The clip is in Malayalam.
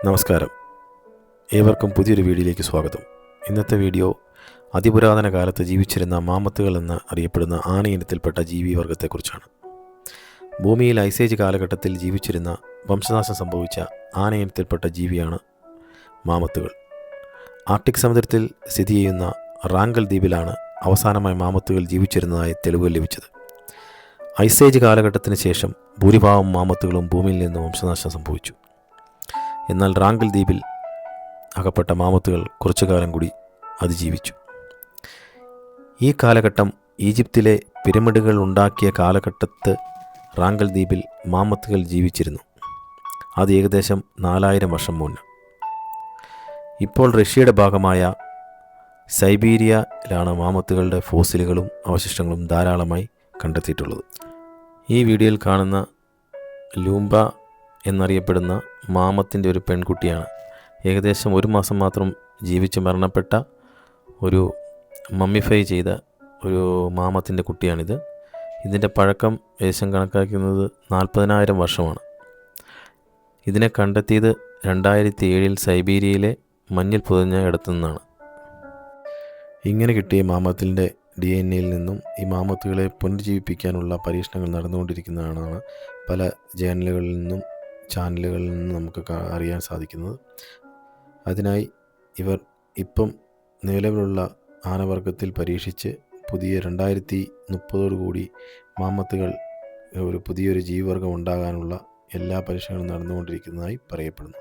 നമസ്കാരം. ഏവർക്കും പുതിയൊരു വീഡിയോയിലേക്ക് സ്വാഗതം. ഇന്നത്തെ വീഡിയോ അതിപുരാതന കാലത്ത് ജീവിച്ചിരുന്ന മാമത്തുകൾ എന്ന് അറിയപ്പെടുന്ന ആനയിനത്തിൽപ്പെട്ട ജീവിവർഗത്തെക്കുറിച്ചാണ്. ഭൂമിയിൽ ഐസേജ് കാലഘട്ടത്തിൽ ജീവിച്ചിരുന്ന വംശനാശം സംഭവിച്ച ആനയിനത്തിൽപ്പെട്ട ജീവിയാണ് മാമത്തുകൾ. ആർട്ടിക് സമുദ്രത്തിൽ സ്ഥിതി ചെയ്യുന്ന റാങ്കൽ ദ്വീപിലാണ് അവസാനമായി മാമത്തുകൾ ജീവിച്ചിരുന്നതായി തെളിവുകൾ ലഭിച്ചത്. ഐസേജ് കാലഘട്ടത്തിന് ശേഷം ഭൂരിഭാഗം മാമത്തുകളും ഭൂമിയിൽ നിന്ന് വംശനാശം സംഭവിച്ചു. എന്നാൽ റാങ്കൽ ദ്വീപിൽ അകപ്പെട്ട മാമത്തുകൾ കുറച്ചു കാലം കൂടി അതിജീവിച്ചു. ഈ കാലഘട്ടം ഈജിപ്തിലെ പിരമിഡുകൾ ഉണ്ടാക്കിയ കാലഘട്ടത്ത് റാങ്കൽ ദ്വീപിൽ മാമത്തുകൾ ജീവിച്ചിരുന്നു. അത് ഏകദേശം 4000 വർഷം മുന്നേ. ഇപ്പോൾ റഷ്യയുടെ ഭാഗമായ സൈബീരിയയിലാണ് മാമത്തുകളുടെ ഫോസിലുകളും അവശിഷ്ടങ്ങളും ധാരാളമായി കണ്ടെത്തിയിട്ടുള്ളത്. ഈ വീഡിയോയിൽ കാണുന്ന ലൂംബ എന്നറിയപ്പെടുന്ന മാമത്തിൻ്റെ ഒരു പെൺകുട്ടിയാണ്. ഏകദേശം 1 മാസം മാത്രം ജീവിച്ച് മരണപ്പെട്ട ഒരു മമ്മിഫൈ ചെയ്ത ഒരു മാമത്തിൻ്റെ കുട്ടിയാണിത്. ഇതിൻ്റെ പഴക്കം ഏകദേശം കണക്കാക്കുന്നത് 40,000 വർഷമാണ്. ഇതിനെ കണ്ടെത്തിയത് 2007 സൈബീരിയയിലെ മഞ്ഞിൽ പുതഞ്ഞ ഇടത്തു നിന്നാണ്. ഇങ്ങനെ കിട്ടിയ മാമത്തിൻ്റെ DNA നിന്നും ഈ മാമത്തുകളെ പുനർജീവിപ്പിക്കാനുള്ള പരീക്ഷണങ്ങൾ നടന്നുകൊണ്ടിരിക്കുന്നതാണെന്നാണ് പല ജേർണലുകളിൽ നിന്നും ചാനലുകളിൽ നിന്നും നമുക്ക് അറിയാൻ സാധിക്കുന്നത്. അതിനായി ഇവർ ഇപ്പം നിലവിലുള്ള ആനവർഗത്തിൽ പരീക്ഷിച്ച് പുതിയ 2030 കൂടി മാമത്തുകൾ പുതിയൊരു ജീവിവർഗം ഉണ്ടാകാനുള്ള എല്ലാ പരീക്ഷണങ്ങളും നടന്നുകൊണ്ടിരിക്കുന്നതായി പറയപ്പെടുന്നു.